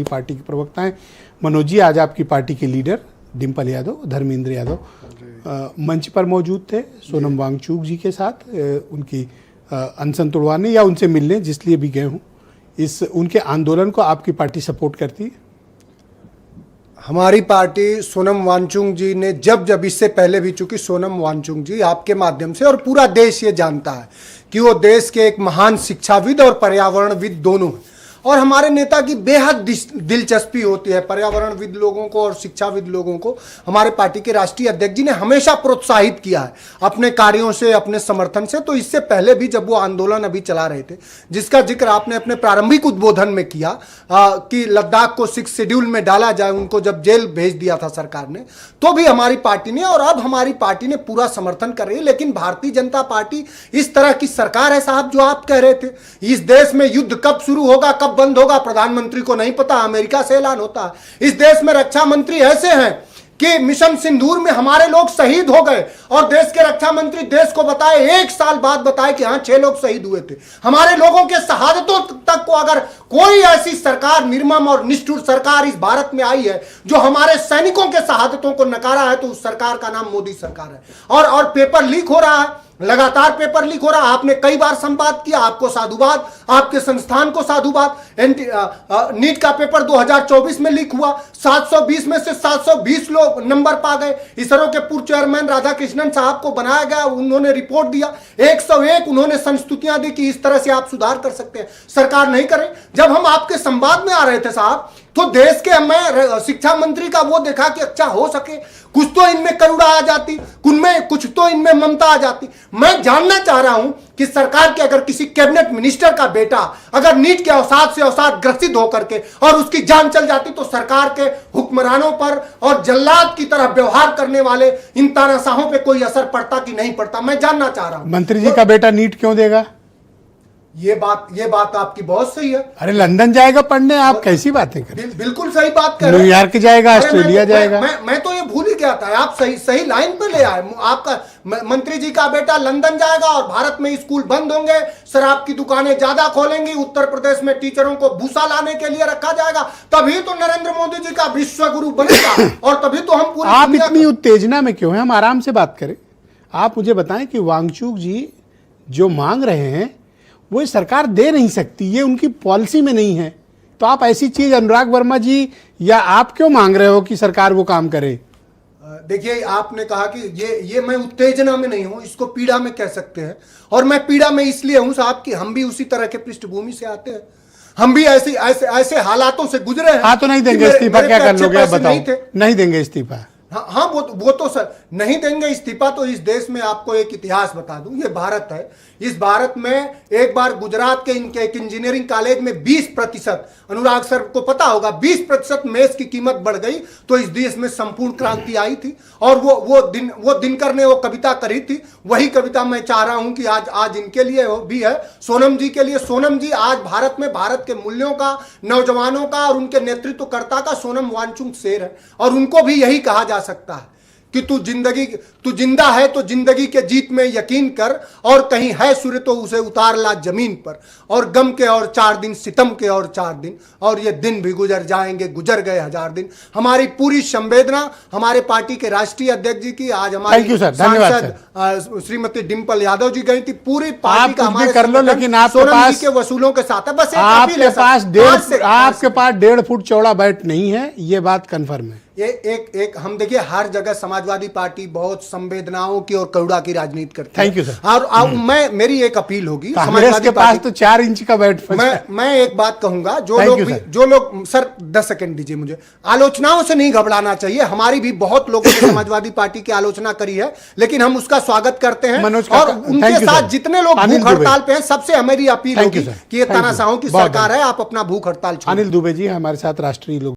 Party के प्रवक्ता हैं। मनोज जी, आज आपकी पार्टी के लीडर डिम्पल यादव, धर्मेंद्र यादव मंच पर मौजूद थे सोनम वांगचुक जी के साथ, उनकी अनशन तोड़वाने या उनसे मिलने, जिस लिए भी गए हूँ। इस उनके आंदोलन को आपकी पार्टी सपोर्ट करती है? हमारी पार्टी सोनम वांगचुक जी ने जब इससे पहले भी, चूंकि सोनम वांगचुक जी आपके माध्यम से और पूरा देश ये जानता है कि वो देश के एक महान शिक्षाविद और पर्यावरणविद दोनों हैं, और हमारे नेता की बेहद दिलचस्पी होती है पर्यावरणविद लोगों को और शिक्षाविद लोगों को। हमारे पार्टी के राष्ट्रीय अध्यक्ष जी ने हमेशा प्रोत्साहित किया है अपने कार्यों से, अपने समर्थन से। तो इससे पहले भी जब वो आंदोलन अभी चला रहे थे, जिसका जिक्र आपने अपने प्रारंभिक उद्बोधन में किया कि लद्दाख को 6 शेड्यूल में डाला जाए, उनको जब जेल भेज दिया था सरकार ने, तो भी हमारी पार्टी ने और अब हमारी पार्टी ने पूरा समर्थन कर रही है। लेकिन भारतीय जनता पार्टी इस तरह की सरकार है साहब, जो आप कह रहे थे, इस देश में युद्ध कब शुरू होगा, कब बंद होगा, प्रधानमंत्री को नहीं पता, अमेरिका से ऐलान होता है। इस देश में रक्षा मंत्री ऐसे हैं कि मिशन सिंदूर में हमारे लोग शहीद हो गए, और देश के रक्षा मंत्री देश को बताए, 1 साल बाद बताए कि हाँ 6 लोग शहीद हुए थे। हमारे लोगों के शहादतों तक को अगर कोई ऐसी सरकार, निर्मम और निष्ठुर सरकार इस भारत में आई है जो हमारे सैनिकों के शहादतों को नकारा है, तो उस सरकार का नाम मोदी सरकार है। और पेपर लीक हो रहा है, लगातार पेपर लीक हो रहा है। आपने कई बार संवाद किया, आपको साधुवाद, आपके संस्थान को साधुवाद। नीट का पेपर 2024 में लीक हुआ, 720 में से 720 लोग नंबर पा गए। इसरो के पूर्व चेयरमैन राधाकृष्णन साहब को बनाया गया, उन्होंने रिपोर्ट दिया, 101 उन्होंने संस्तुतियां दी कि इस तरह से आप सुधार कर सकते हैं, सरकार नहीं करे। जब हम आपके संवाद में आ रहे थे साहब, तो देश के मैं शिक्षा मंत्री का वो देखा कि अच्छा हो सके कुछ तो इनमें करुणा आ जाती, कुछ तो इनमें ममता आ जाती। मैं जानना चाह रहा हूं कि सरकार के अगर किसी कैबिनेट मिनिस्टर का बेटा अगर नीट के अवसाद से अवसाद ग्रसित होकर के और उसकी जान चल जाती, तो सरकार के हुक्मरानों पर और जल्लाद की तरह व्यवहार करने वाले इन तानाशाहों पे कोई असर पड़ता कि नहीं पड़ता, मैं जानना चाह रहा हूं। मंत्री जी का बेटा नीट क्यों देगा? ये बात आपकी बहुत सही है। अरे लंदन जाएगा पढ़ने, आप कैसी बातें करें? बिल्कुल सही बात कर रहे हैं। न्यूयॉर्क जाएगा, ऑस्ट्रेलिया जाएगा। मैं तो ये भूल ही गया था, आप सही लाइन पे ले आए। आपका मंत्री जी का बेटा लंदन जाएगा और भारत में स्कूल बंद होंगे, शराब की दुकानें ज्यादा खोलेंगी, उत्तर प्रदेश में टीचरों को भूसा लाने के लिए रखा जाएगा, तभी तो नरेंद्र मोदी जी का विश्व गुरु बनेगा, और तभी तो हम पूरी। आप इतनी उत्तेजना में क्यों हैं? हम आराम से बात करें। आप मुझे बताएं कि वांगचुक जी जो मांग रहे हैं वो सरकार दे नहीं सकती, ये उनकी पॉलिसी में नहीं है। तो आप ऐसी चीज अनुराग वर्मा जी या आप क्यों मांग रहे हो कि सरकार वो काम करे? देखिए, आपने कहा कि ये मैं उत्तेजना में नहीं हूं, इसको पीड़ा में कह सकते हैं। और मैं पीड़ा में इसलिए हूं साहब कि हम भी उसी तरह के पृष्ठभूमि से आते हैं, हम भी ऐसे हालातों से गुजरे हैं। हाँ, तो नहीं देंगे इस्तीफा, क्या कर लोगे आप बताओ? नहीं देंगे इस्तीफा? हाँ, वो तो सर नहीं देंगे इस्तीफा। तो इस देश में आपको एक इतिहास बता दूं, ये भारत है, इस भारत में एक बार गुजरात के इनके एक इंजीनियरिंग कॉलेज में 20%, अनुराग सर को पता होगा, 20% मेस की कीमत बढ़ गई, तो इस देश में संपूर्ण क्रांति आई थी। और वो दिनकर ने वो कविता करी थी, वही कविता मैं चाह रहा हूं कि आज इनके लिए भी है, सोनम जी के लिए। सोनम जी आज भारत में भारत के मूल्यों का, नौजवानों का और उनके नेतृत्वकर्ता का सोनम वांगचुक शेर है, और उनको भी यही कहा जा सकता है कि तू जिंदा है तो जिंदगी के जीत में यकीन कर, और कहीं है सूर्य तो उसे उतार ला जमीन पर, और गम के और 4 दिन, सितम के और 4 दिन, और ये दिन भी गुजर जाएंगे, गुजर गए 1000 दिन। हमारी पूरी संवेदना हमारे पार्टी के राष्ट्रीय अध्यक्ष जी की, आज हमारी सांसद श्रीमती डिम्पल यादव जी गई थी, पूरी पार्टी का हमारे कर लो, लेकिन आपके पास के वसूलों के साथ है। बस आपके पास 1.5 फुट चौड़ा बैट नहीं है, ये बात कंफर्म है। एक हम देखिए, हर जगह समाजवादी पार्टी बहुत संवेदनाओं की और करुणा की राजनीति करती है। Thank you sir. और मेरी एक अपील होगी, कांग्रेस के पास तो 4 इंच का बैट। मैं एक बात कहूंगा, जो लोग सर 10 सेकंड दीजिए मुझे, आलोचनाओं से नहीं घबराना चाहिए। हमारी भी बहुत लोगों ने समाजवादी पार्टी की आलोचना करी है, लेकिन हम उसका स्वागत करते हैं। और उनके साथ जितने लोग भूख हड़ताल पे हैं, सबसे हमारी अपील होगी कि ये तानाशाहों की सरकार है, आप अपना भूख हड़ताल छोड़िए। अनिल दुबे जी हमारे साथ राष्ट्रीय लोग